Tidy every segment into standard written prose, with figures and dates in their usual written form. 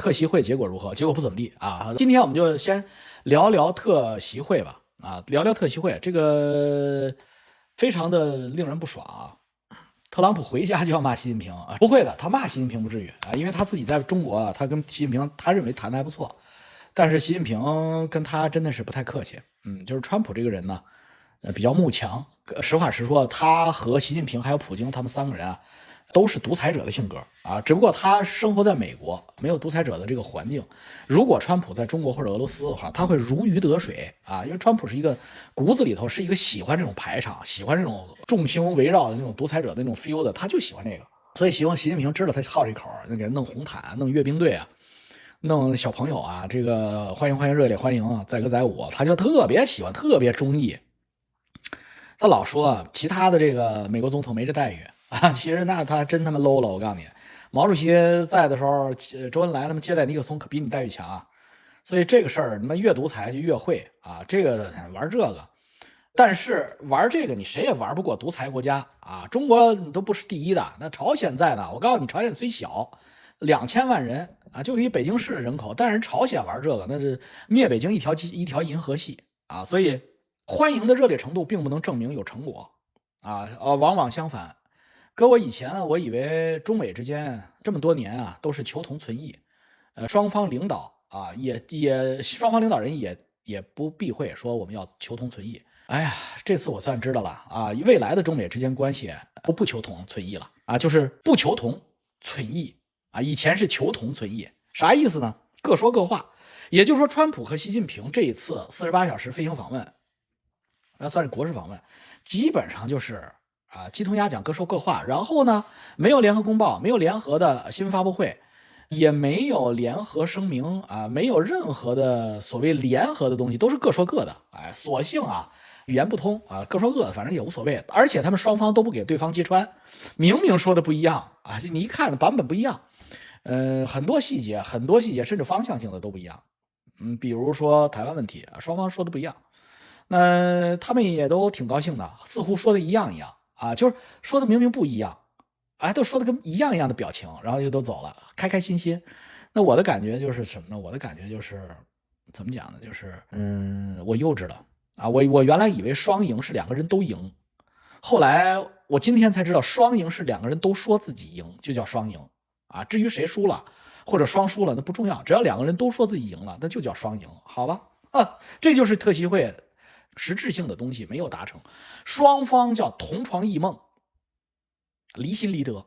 特席會結果如何？結果不怎麼地啊。今天我們就先聊聊特席會吧，啊，聊聊特席会，这个非常的令人不爽啊。特朗普回家就要骂习近平啊，不会的，他骂习近平不至于啊，因為他自己在中國啊，他跟習近平他認為談得還不錯，但是習近平跟他真的是不太客氣。就是川普這個人呢，比較慕強，實話實說，他和習近平還有普京他們三個人啊，都是獨裁者的性格啊，只不過他生活在美國，沒有獨裁者的這個環境。如果川普在中國或者俄羅斯的話，他會如魚得水啊，因為川普是一個骨子裡頭是一個喜歡這種排場，喜歡這種眾星圍繞的那種獨裁者的那種 feel 的，他就喜歡這個。所以希望習近平知道他好這口，那給弄紅毯，弄閱兵隊啊，弄小朋友啊，這個歡迎熱烈歡迎啊，載歌載舞，他就特別喜歡，特別中意。他老說其他的這個美國總統沒這待遇啊，其實那他真他媽 low 了，我告訴你，毛主席在的時候，周恩來他們接待尼克松可比你待遇強啊，所以這個事兒你們越獨裁就越會啊，這個玩這個，但是玩這個你誰也玩不過獨裁國家啊，中國都不是第一的，那朝鮮在呢，我告訴你，朝鮮雖小，2000萬人啊，就一北京市的人口，但是朝鮮玩這個，那是滅北京一條銀河系啊，所以歡迎的熱烈程度並不能證明有成果啊，往往相反。擱我以前呢，我以為中美之間這麼多年啊，都是求同存異，雙方領導啊，雙方領導人也不避諱說我們要求同存異。哎呀，這次我算知道了啊，未來的中美之間關係不求同存異了啊，就是不求同存異啊，以前是求同存異，啥意思呢？各說各話。也就是說，川普和習近平這一次48小時飛行訪問，算是國事訪問，基本上就是雞同鴨講，各說各話。然後呢，沒有聯合公報，沒有聯合的新聞發布會，也沒有聯合聲明啊，沒有任何的所謂聯合的東西，都是各說各的。所幸啊，語言不通啊，各說各的，反正也無所謂。而且他們雙方都不給對方揭穿，明明說的不一樣啊，你一看版本不一樣，很多細節甚至方向性的都不一樣。比如說台灣問題啊，雙方說的不一樣。那他們也都挺高興的，似乎說的一樣啊，就是說的明明不一樣，都說的跟一樣的表情，然後就都走了，開開心心。那我的感覺就是什麼呢？我的感覺就是怎麼講呢？就是我幼稚了啊！我原來以為雙贏是兩個人都贏，後來我今天才知道雙贏是兩個人都說自己贏，就叫雙贏啊。至於誰輸了或者雙輸了，那不重要，只要兩個人都說自己贏了，那就叫雙贏，好吧？這就是特席會實質性的東西沒有達成，雙方叫同床異夢，離心離德，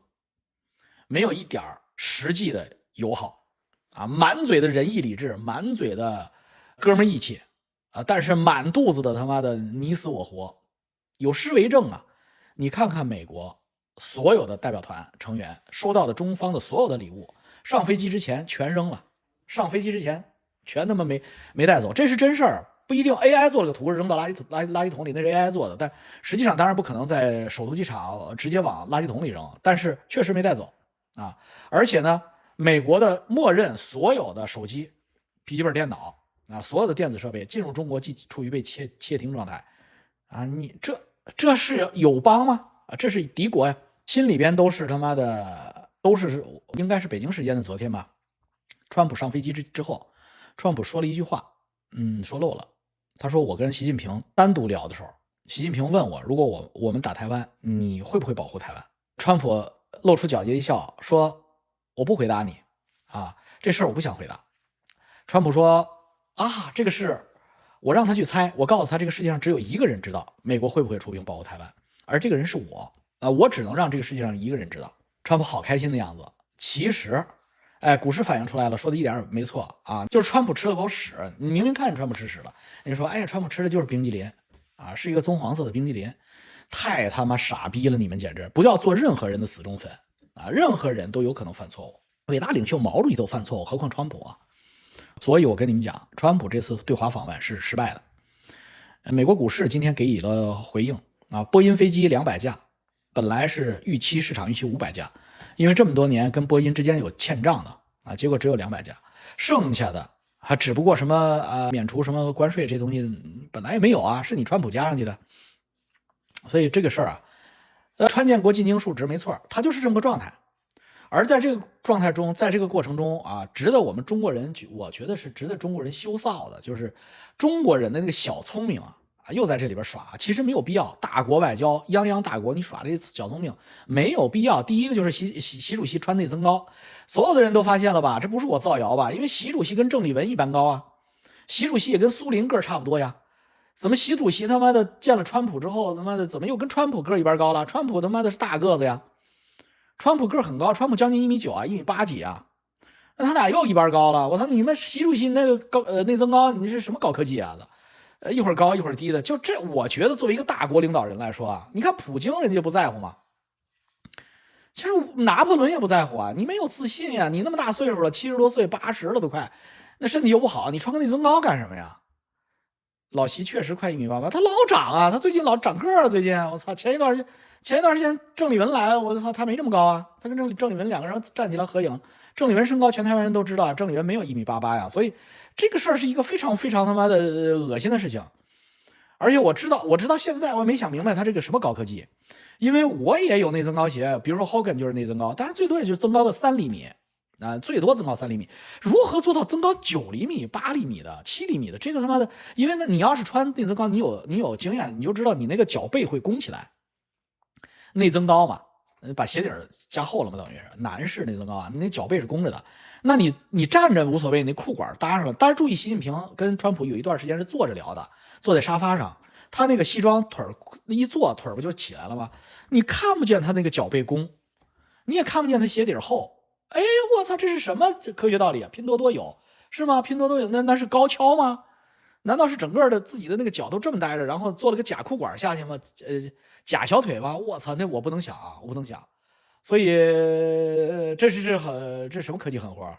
沒有一點實際的友好啊，滿嘴的仁義禮智，滿嘴的哥們義氣啊，但是滿肚子的他媽的你死我活。有詩為證啊，你看看美國所有的代表團成員收到的中方的所有的禮物，上飛機之前全扔了，上飛機之前全他媽沒帶走，這是真事兒。不一定 AI 做了個圖扔到垃圾桶裡，那是 AI 做的，但實際上當然不可能在首都機場直接往垃圾桶裡扔，但是確實沒帶走啊。而且呢，美國的默認所有的手機、筆記本電腦啊，所有的電子設備進入中國即處於被竊聽狀態啊。你這是友邦嗎？啊，這是敵國呀，心裡邊都是他媽的，都是應該是北京時間的昨天吧。川普上飛機之後，川普說了一句話，說漏了。他說我跟習近平單獨聊的時候，習近平問我，如果我們打台灣，你會不會保護台灣？川普露出皎潔一笑，說我不回答你啊，這事兒我不想回答。川普說啊，這個事我讓他去猜，我告訴他這個世界上只有一個人知道美國會不會出兵保護台灣，而這個人是我啊，我只能讓這個世界上一個人知道。川普好開心的樣子，其實股市反映出來了，說的一點也沒錯啊，就是川普吃了口屎，你明明看見川普吃屎了，你說哎呀，川普吃的就是冰激凌啊，是一個棕黃色的冰激凌，太他媽傻逼了，你們簡直不要做任何人的死忠粉啊，任何人都有可能犯錯誤，偉大領袖毛主席都犯錯誤，何況川普啊？所以我跟你們講，川普這次對華訪問是失敗的。美國股市今天給予了回應啊，波音飛機200架，本來是市場預期500架。因為這麼多年跟波音之間有欠賬的啊，結果只有200架，剩下的還只不過什麼免除什麼關稅這東西本來也沒有啊，是你川普加上去的。所以這個事兒啊，川建國進京述職沒錯，他就是這麼個狀態。而在这個狀態中，在這個過程中啊，值得我們中國人，我覺得是值得中國人羞臊的，就是中國人的那個小聰明啊，又在這裡邊耍，其實沒有必要。大國外交，泱泱大國，你耍這小聰明沒有必要。第一個就是習主席穿內增高，所有的人都發現了吧？這不是我造謠吧？因為習主席跟鄭麗文一般高啊，習主席也跟蘇林個差不多呀。怎麼習主席他媽的見了川普之後，他媽的怎麼又跟川普個一般高了？川普他媽的是大個子呀。川普個很高，川普將近1.9米啊，1.8幾啊，那他倆又一般高了。我操，你們習主席那個內增高，你是什麼高科技啊？一會兒高一會兒低的，就這，我覺得作為一個大國領導人來說啊，你看普京人家就不在乎嘛，其實拿破崙也不在乎啊，你沒有自信呀，你那麼大歲數了，70多歲80了都快，那身體又不好，你穿個內增高幹什麼呀？老習確實快1.88米，他老長啊，他最近老長個兒，最近我操，前一段時間鄭麗文來了，我操，他沒這麼高啊，他跟鄭麗文2個人站起來合影，鄭麗文身高全台灣人都知道，鄭麗文沒有1.88米呀，所以這個事兒是一個非常非常他媽的惡心的事情。而且我知道現在我沒想明白他這個什麼高科技，因為我也有內增高鞋，比如說 Hogan 就是內增高，但是最多也就增高個3厘米啊，最多增高3厘米，如何做到增高9厘米、8厘米的、7厘米的？這個他媽的，因為呢，你要是穿內增高，你有經驗，你就知道你那個腳背會弓起來。內增高嘛，把鞋底加厚了嘛，等於是男士內增高啊，你那腳背是弓着的，那你站着無所謂，你那褲管搭上了。大家注意，習近平跟川普有一段時間是坐着聊的，坐在沙发上，他那個西裝腿一坐，腿不就起來了嗎？你看不見他那個腳背弓，你也看不見他鞋底厚。哎，我操，這是什麼科學道理啊？拼多多有是嗎？拼多多有，那是高蹺嗎？難道是整個的自己的那個腳都這麼待着，然後做了個假褲管下去嗎？假小腿嗎？我操，那我不能想啊，我不能想。所以这是什麼科技狠活？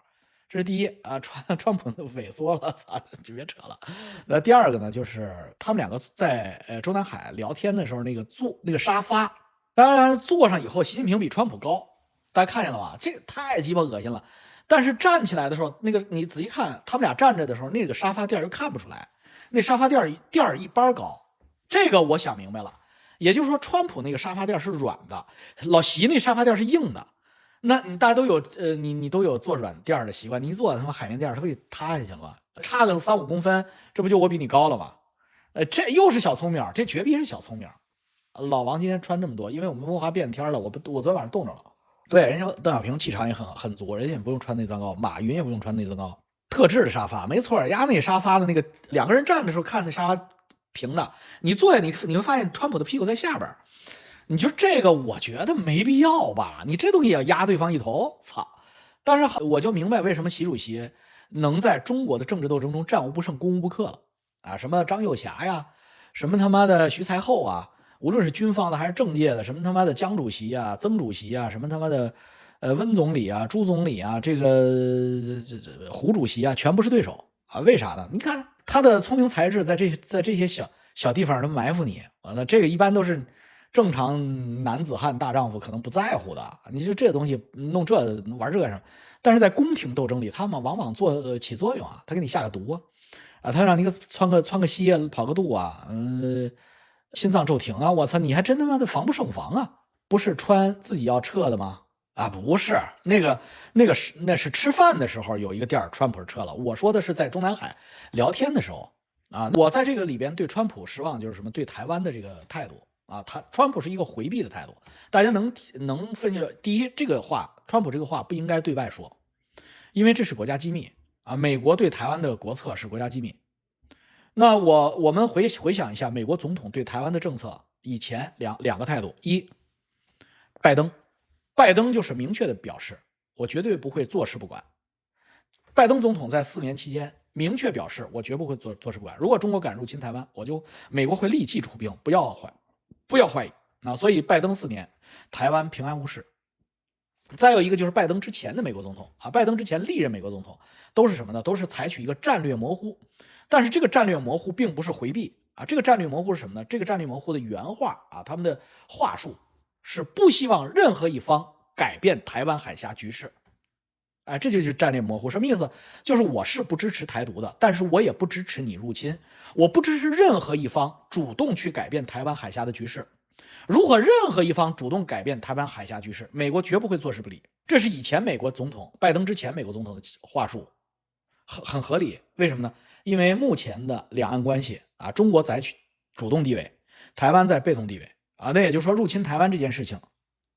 這是第一啊，川普都萎縮了，操，就別扯了。那第二個呢，就是他們兩個在中南海聊天的時候，那個沙發，當然坐上以後，習近平比川普高，大家看見了吧？這個太雞巴惡心了。但是站起來的時候，那個你仔細看，他們倆站着的時候，那個沙发墊又看不出来，那沙发墊一般高。這個我想明白了，也就是說，川普那個沙发墊是軟的，老習那沙发墊是硬的。那你大家都有你都有坐軟墊的習慣，你一坐他媽海綿墊，它不給塌下去了嗎？差個3-5公分，這不就我比你高了嗎？這又是小聰明，這絕逼是小聰明。老王今天穿這麼多，因為我們文化變天了，我昨天晚上凍着了。对，人家鄧小平氣場也很足，人家也不用穿內增高，馬雲也不用穿內增高，特制的沙发，沒錯，壓那沙发的那個2個人站的時候看那沙发平的，你坐下你會發現川普的屁股在下邊，你就這個我覺得沒必要吧，你這東西也要壓對方一頭，操！但是我就明白為什麼習主席能在中國的政治鬥爭中戰無不勝、攻無不克了啊！什麼張幼霞呀，什麼他媽的徐才厚啊。無論是軍方的還是政界的，什麼他媽的江主席啊、曾主席啊，什麼他媽的溫總理啊、朱總理啊，這個胡主席啊，全不是對手啊！為啥呢？你看他的聰明才智在這些小地方能埋伏你，那這個一般都是正常男子漢大丈夫可能不在乎的。你說這個東西弄這玩這個什麼？但是在宮廷鬥爭裡，他們往往起作用啊，他給你下個毒啊，他讓你竄個西跑個肚啊，心臟驟停啊！我操，你還真他媽的防不勝防啊！不是穿自己要撤的嗎？啊，不是，那是吃飯的時候有一個店川普撤了。我說的是在中南海聊天的時候啊。我在這個裡邊對川普失望就是什麼？對台灣的這個態度啊，川普是一個回避的態度。大家能分析了，第一，這個話川普這個話不應該對外說，因為這是國家機密啊。美國對台灣的國策是國家機密。那我們回想一下美國總統對台灣的政策，以前兩個態度：一，拜登就是明確的表示，我絕對不會坐視不管。拜登總統在4年期間明確表示，我絕不會坐視不管。如果中國敢入侵台灣，美國會立即出兵，不要懷疑啊！所以拜登4年，台灣平安無事。再有一個就是拜登之前的美國總統啊，拜登之前歷任美國總統都是什麼呢？都是採取一個戰略模糊。但是這個戰略模糊並不是回避啊，這個戰略模糊是什麼呢？這個戰略模糊的原話啊，他們的話術是不希望任何一方改變台灣海峽局勢。哎，這就是戰略模糊，什麼意思？就是我是不支持台獨的，但是我也不支持你入侵，我不支持任何一方主動去改變台灣海峽的局勢。如果任何一方主动改变台湾海峡局勢，美国絕不会坐视不理。这是以前美国总统拜登之前美国总統的话术，很合理。为什么呢？因为目前的两岸关系啊，中国采取主动地位，台湾在被动地位啊，那也就是说入侵台湾这件事情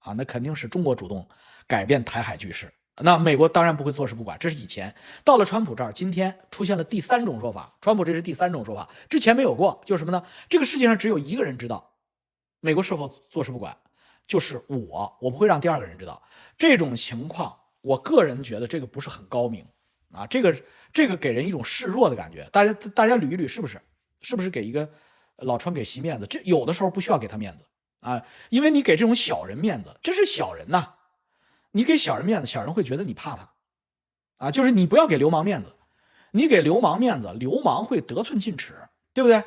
啊，那肯定是中国主动改变台海局勢。那美国当然不会坐视不管，這是以前。到了川普這兒，今天出現了第三種說法，川普這是第三種說法，之前沒有過，就是什麼呢？這個世界上只有一個人知道美國是否坐視不管，就是我不會讓第二個人知道。這種情況，我個人覺得這個不是很高明啊，這個給人一種示弱的感覺。大家捋一捋，是不是給一個老川給席面子？這有的時候不需要給他面子啊，因為你給這種小人面子，這是小人吶。你給小人面子，小人會覺得你怕他啊，就是你不要給流氓面子，你給流氓面子，流氓會得寸進尺，對不對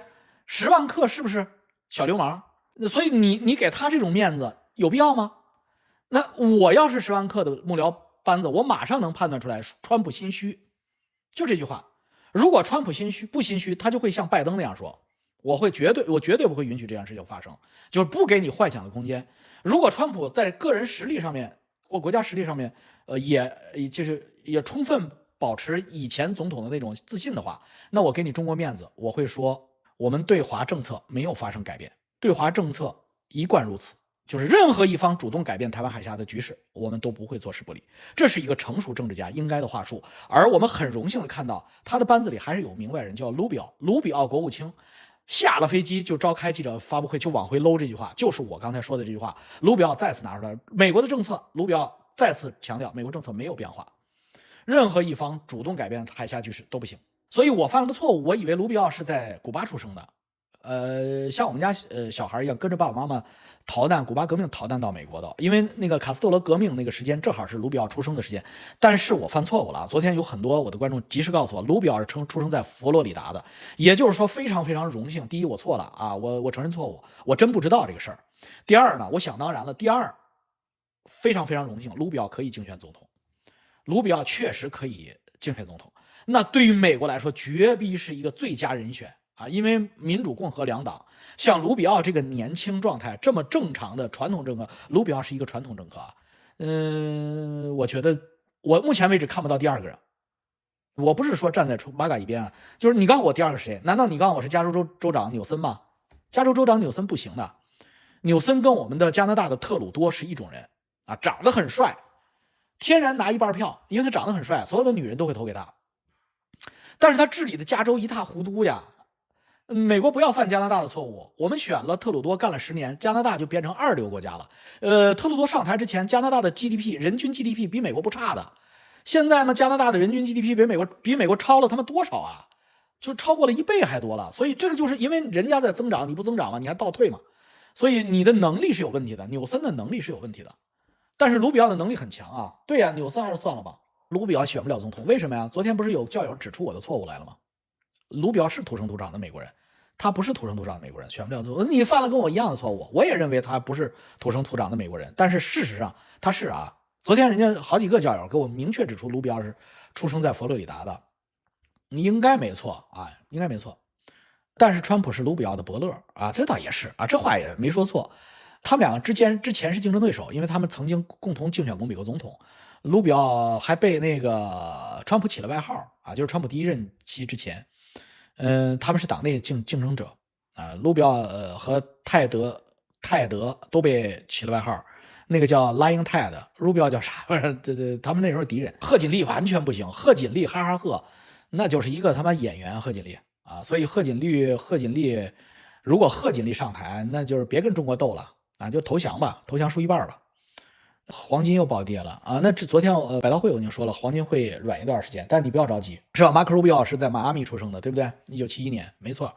？10萬克是不是小流氓？所以你給他這種面子有必要嗎？那我要是10萬克的幕僚班子，我馬上能判斷出來川普心虛，就這句話。如果川普不心虛，他就會像拜登那樣說，我絕對不會允許這樣事情發生，就是不給你幻想的空間。如果川普在個人實力上面或國家實力上面，也充分保持以前總統的那種自信的話，那我給你中國面子，我會說我們對華政策沒有發生改變，對華政策一貫如此，就是任何一方主動改變台灣海峽的局勢，我們都不會坐視不理。這是一個成熟政治家應該的話術，而我們很榮幸的看到他的班子裡還是有明白人，叫盧比奧國務卿。下了飛機就召開記者發布會，就往回摟這句話，就是我剛才說的這句話。盧比奧再次拿出來美國的政策，盧比奧再次強調美國政策沒有變化，任何一方主動改變海峽局勢都不行。所以我犯了個錯誤，我以為盧比奧是在古巴出生的，像我們家小孩一樣跟着爸爸媽媽逃難，古巴革命逃難到美國的，因為那個卡斯特羅革命那個時間正好是盧比奧出生的時間。但是我犯錯誤了，昨天有很多我的觀眾及時告訴我，盧比奧是出生在佛羅里達的，也就是說非常非常榮幸。第一，我錯了啊，我承認錯誤，我真不知道這個事兒。第二呢，我想當然了。第二，非常非常榮幸，盧比奧可以競選總統，盧比奧確實可以競選總統。那對於美國來說，絕逼是一個最佳人選。啊，因為民主共和兩黨，像盧比奧這個年輕狀態這麼正常的傳統政客，盧比奧是一個傳統政客啊。我覺得我目前為止看不到第二個人。我不是說站在馬嘎一邊啊，就是你告訴我第二個是誰？難道你告訴我是加州州長紐森嗎？加州州長紐森不行的，紐森跟我們的加拿大的特魯多是一種人啊，長得很帥，天然拿一半票，因為他長得很帥，所有的女人都會投給他。但是他治理的加州一塌糊塗呀。美國不要犯加拿大的錯誤，我們選了特魯多幹了10年，加拿大就變成二流國家了。特魯多上台之前，加拿大的 GDP 人均 GDP 比美國不差的，現在嘛，加拿大的人均 GDP 比美國超了他們多少啊？就超過了1倍還多了。所以這個就是因為人家在增長，你不增長嘛，你還倒退嘛，所以你的能力是有問題的，紐森的能力是有問題的，但是盧比奧的能力很強啊。對呀，紐森還是算了吧，盧比奧選不了總統，為什麼呀？昨天不是有教友指出我的錯誤來了嗎？盧比奧是土生土長的美國人，他不是土生土長的美國人，選不了總統。你犯了跟我一樣的錯誤，我也認為他不是土生土長的美國人，但是事實上他是啊。昨天人家好幾個教友給我明確指出，盧比奧是出生在佛羅里達的，你應該沒錯啊，應該沒錯。但是川普是盧比奧的伯樂啊，這倒也是啊，這話也沒說錯。他們兩個之前是競爭對手，因為他們曾經共同競選過美國總統。盧比奧還被那個川普起了外號啊，就是川普第一任期之前。他們是黨內競爭者啊，盧比奧和泰德都被起了外號，那個叫 Lying Ted， 盧比奧叫啥？對，他們那時候敵人。賀錦麗完全不行，賀錦麗哈哈賀，那就是一個他媽演員。賀錦麗啊，所以賀錦麗，如果賀錦麗上台，那就是別跟中國鬥了啊，就投降吧，投降輸一半吧。黃金又暴跌了啊！那昨天百道匯我已經說了，黃金會軟一段時間，但你不要着急，是吧？馬克·魯比奧是在邁阿密出生的，對不對？1971年，沒錯。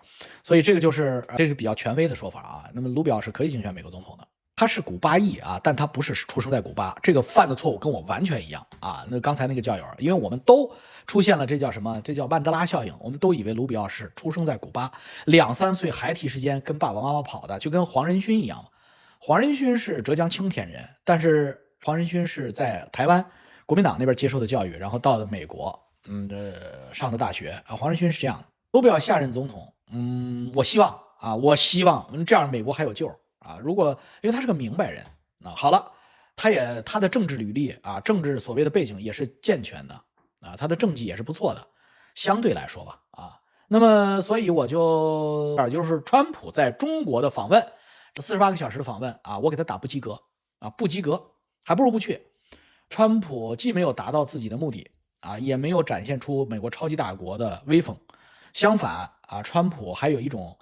所以這個是比較權威的說法啊。那麼盧比奧是可以競選美國總統的，他是古巴裔啊，但他不是出生在古巴。這個犯的錯誤跟我完全一樣啊。那剛才那個教友，因為我們都出現了，這叫什麼？這叫曼德拉效應。我們都以為盧比奧是出生在古巴，2、3歲孩提時間跟爸爸媽媽跑的，就跟黃仁勳一樣嘛。黃仁勳是浙江青田人，但是黃仁勳是在台灣國民黨那邊接受的教育，然後到了美國，上的大學啊。黃仁勳是這樣的，盧比奧下任總統，我希望這樣美國還有救啊。如果因为他是個明白人啊，好了，他的政治履歷啊，政治所謂的背景也是健全的啊，他的政绩也是不錯的，相對來說吧啊。那麼所以我就是川普在中國的訪問，這48個小時的訪問啊，我給他打不及格啊，不及格，還不如不去。川普既沒有達到自己的目的啊，也沒有展現出美國超級大國的威風，相反啊，川普還有一種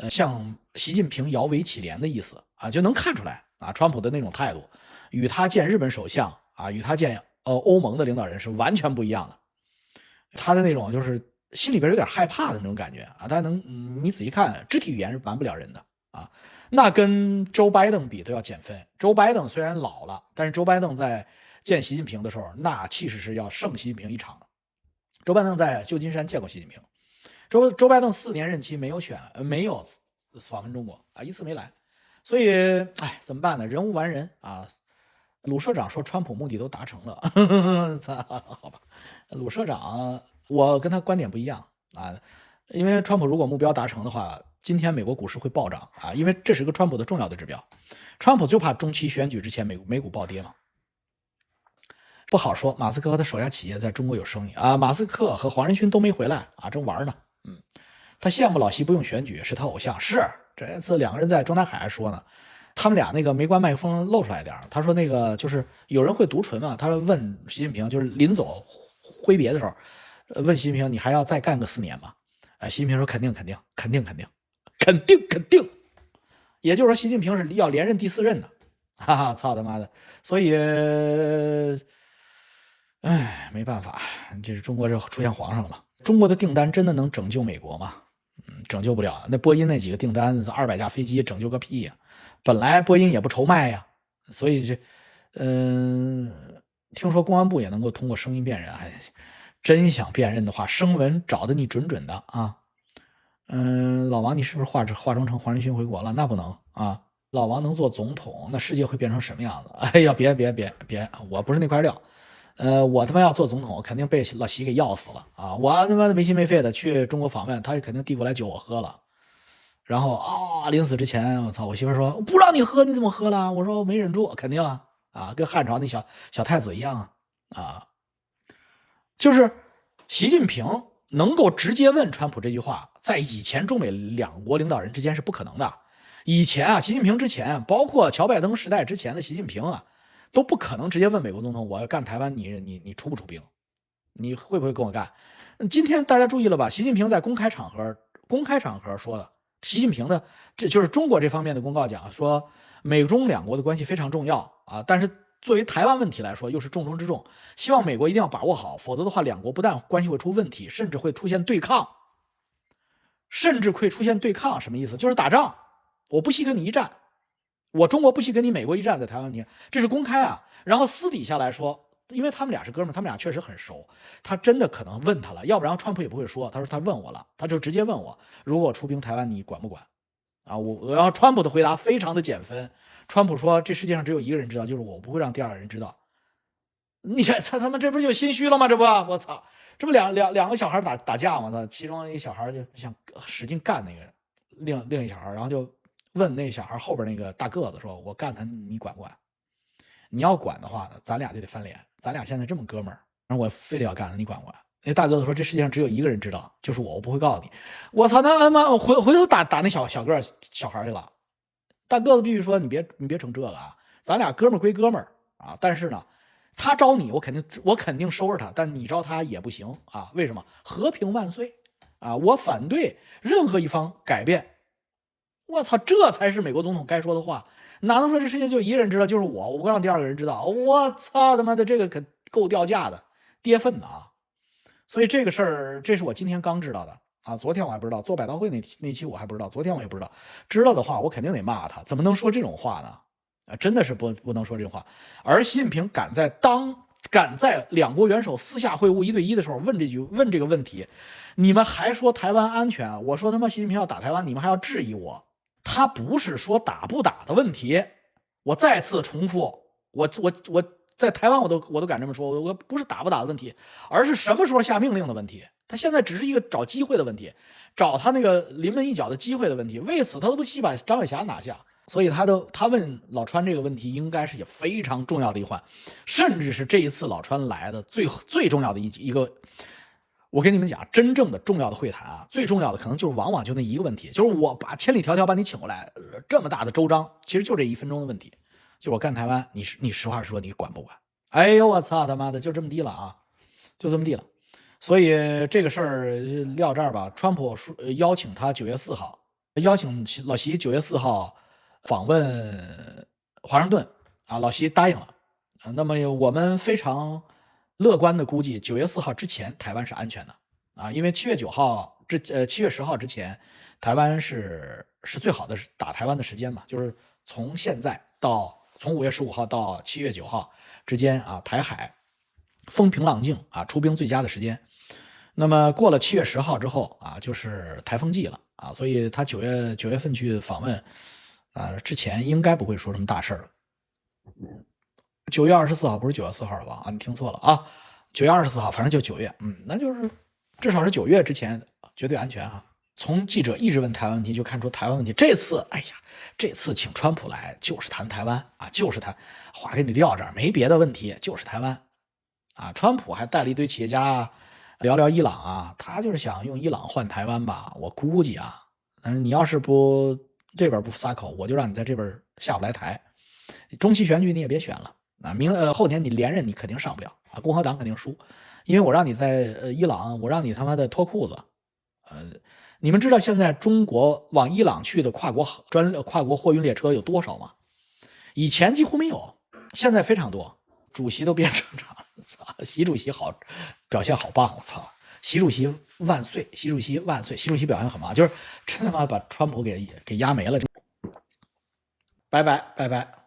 向習近平搖尾乞憐的意思啊，就能看出來啊，川普的那種態度與他見日本首相啊，與他見歐盟的領導人是完全不一樣的。他的那種就是心裡邊有點害怕的那種感覺啊，你仔細看肢體語言是瞞不了人的啊。那跟 Joe Biden 比都要減分。Joe Biden 雖然老了，但是 Joe Biden 在見習近平的時候，那氣勢是要勝習近平一場的。Joe Biden 在舊金山見過習近平。Joe Biden 4年任期沒有訪問中國啊，一次沒來。所以，哎，怎麼辦呢？人無完人啊。魯社長說川普目的都達成了，好吧？魯社長，我跟他觀點不一樣啊，因為川普如果目標達成的話，今天美國股市會暴漲啊，因為這是個川普的重要的指標。川普就怕中期選舉之前美股暴跌嘛。不好說，馬斯克和他手下企業在中國有生意啊。馬斯克和黃仁勳都沒回來啊，正玩呢。他羨慕老習不用選舉，是他偶像。是這次兩個人在中南海還說呢。他們倆那個沒關麥克風露出來點，他說那個就是有人會讀唇嘛，他說問習近平，就是臨走揮別的時候，問習近平你還要再幹個4年嗎？習近平說肯定，也就是說習近平是要連任第4任的，哈哈，操他媽的！所以，哎，沒辦法，這是中國這出現皇上了嘛？中國的訂單真的能拯救美國嗎？拯救不了。那波音那幾個訂單，200架飛機拯救個屁呀！本來波音也不愁賣呀，所以這，聽說公安部也能夠通過聲音辨認，哎，真想辨認的話，聲紋找的你準準的啊。老王，你是不是化妝成黃仁勳回國了？那不能啊，老王能做總統，那世界會變成什麼樣子？哎呀，別，我不是那塊料。我他媽要做總統，我肯定被老習給要死了啊！我他媽的沒心沒肺的去中國訪問，他肯定遞過來酒我喝了。然後啊，臨死之前，我操！我媳婦說不讓你喝，你怎麼喝了？我說我沒忍住，肯定啊，跟漢朝那小太子一樣啊。就是習近平能夠直接問川普這句話，在以前中美兩國領導人之間是不可能的。以前啊，習近平之前，包括喬拜登時代之前的習近平啊，都不可能直接問美國總統，我要幹台灣，你出不出兵？你會不會跟我幹？今天大家注意了吧？習近平在公開場合說的。習近平的這就是中國這方面的公告講說，美中兩國的關係非常重要啊，但是作為台灣問題來說又是重中之重，希望美國一定要把握好，否則的話兩國不但關係會出問題，甚至會出現對抗，什麼意思？就是打仗，我不惜跟你一戰，我中國不惜跟你美國一戰，在台灣問題，這是公開啊。然後私底下來說，因為他們倆是哥們，他們倆確實很熟，他真的可能問他了，要不然川普也不會說。他說他問我了，他就直接問我，如果我出兵台灣，你管不管？啊，然後川普的回答非常的減分。川普說，這世界上只有一個人知道，就是我不會讓第二個人知道。你看他們這不就心虛了嗎？這不，我操，這不兩個小孩打架嗎？他其中一個小孩就想使勁幹那個另一小孩，然後就問那小孩後邊那個大個子說，我幹他你管不管？你要管的話呢，咱倆就得翻臉。咱倆現在這麼哥們兒，然後我非得要幹，你管不管？那大個子說，這世界上只有一個人知道，就是我不會告訴你。我操，那他媽回頭打那小孩去了。大個子必須說，你別成這個啊，咱倆哥們兒歸哥們兒啊，但是呢，他招你，我肯定收拾他，但你招他也不行啊。為什麼？和平萬歲啊！我反對任何一方改變。我操，這才是美國總統該說的話。哪能說這世界就一個人知道，就是我不讓第二個人知道？我操他媽的，這個可夠掉價的，跌份的啊！所以這個事兒，這是我今天剛知道的啊，昨天我還不知道，做百道會那期我還不知道，昨天我也不知道。知道的話，我肯定得罵他，怎麼能說這種話呢？啊，真的是不能說這種話。而習近平敢在兩國元首私下會晤1對1的時候問這個問題，你們還說台灣安全？我說他媽習近平要打台灣，你們還要質疑我？他不是說打不打的問題，我再次重複，我在台灣我都敢這麼說，我不是打不打的問題，而是什麼時候下命令的問題。他現在只是一個找機會的問題，找他那個臨門一腳的機會的問題。為此他都不惜把張偉霞拿下所以他問老川這個問題，應該是也非常重要的一環，甚至是這一次老川來的最重要的一個。我跟你們講，真正的重要的會谈啊，最重要的可能就是往往就那一個問題，就是我把千里迢迢把你請過来，這麼大的州章，其實就这1分鐘的問題，就是我干台灣，你實話實說，你管不管？哎呦我操他媽的，就這麼地了啊，就這麼地了。所以這個事兒撂這兒吧，川普邀請他9月4號，邀請老習9月4號訪問華盛頓啊，老習答應了。那麼我們非常樂觀的估計，9月4號之前台灣是安全的啊，因為7月10號之前，台灣是最好的打台灣的時間嘛，就是從现在從5月15號到7月9號之間啊，台海風平浪靜啊，出兵最佳的時間。那麼過了7月10號之後啊，就是台風季了啊，所以他9月份去訪問啊，之前應該不会說什麼大事了。9月24號不是9月4號了吧？啊，你听錯了啊！9月24號，反正就9月，那就是至少是9月之前絕對安全哈。從記者一直問台灣問題就看出台灣問題。這次請川普來就是談台灣啊，就是談，話給你撂這兒，沒別的問題，就是台灣啊。川普還帶了一堆企業家聊聊伊朗啊，他就是想用伊朗換台灣吧，我估計啊。但是你要是这邊不撒口，我就讓你在這邊下不來台。中期選舉你也別選了啊，後年你連任你肯定上不了啊，共和黨肯定輸，因為我讓你在伊朗，我讓你他媽的脫褲子。你們知道現在中國往伊朗去的跨國貨運列車有多少嗎？以前几乎沒有，現在非常多。主席都變正常了，操！習主席表現好棒，我操！習主席萬歲！習主席萬歲！習主席表現很棒，就是真他媽把川普給壓沒了。拜拜拜拜。